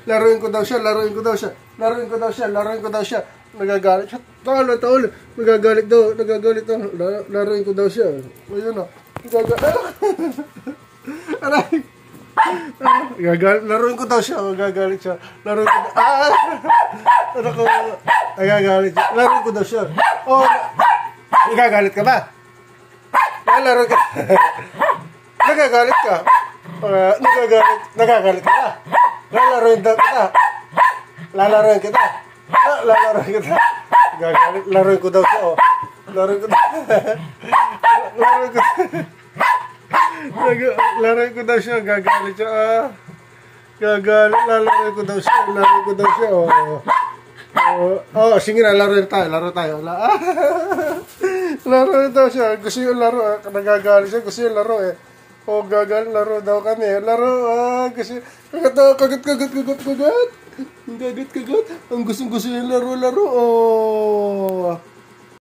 Laruin ko daw siya, laruin ko daw siya. Laruin ko daw siya, laruin ko daw siya. Nagagalit siya. Talo. Nagagalit daw. Laruin ko daw siya. Ayun o. Nagagalit. Aray. Gagalit. Laruin ko daw siya. Gagalit siya. Laruin ko daw. Ano ko? Nagagalit siya. Laruin ko daw siya. Oh, nagagalit ka ba? Laruin ka. Nagagalit ka. Nagagalit ka ba? Lalaruin daw kita. Lalaruin kita. Lalaruin kita. Gagalit. Laruin ko daw siya. Oh. Laruin ko daw. Laruin ko. Laruin ko daw siya. Gagalit siya. Gagalit. Lalaruin ko daw siya. Laruin ko daw siya. Sige na. Laruin tayo. Laro tayo. Laruin daw siya. Gusto yung laro. Nagagalit siya. Gusto yung laro eh. Gagalit. Laro daw kami. Laro. Kasi kagat. Kagat. Ang gusto yung laro.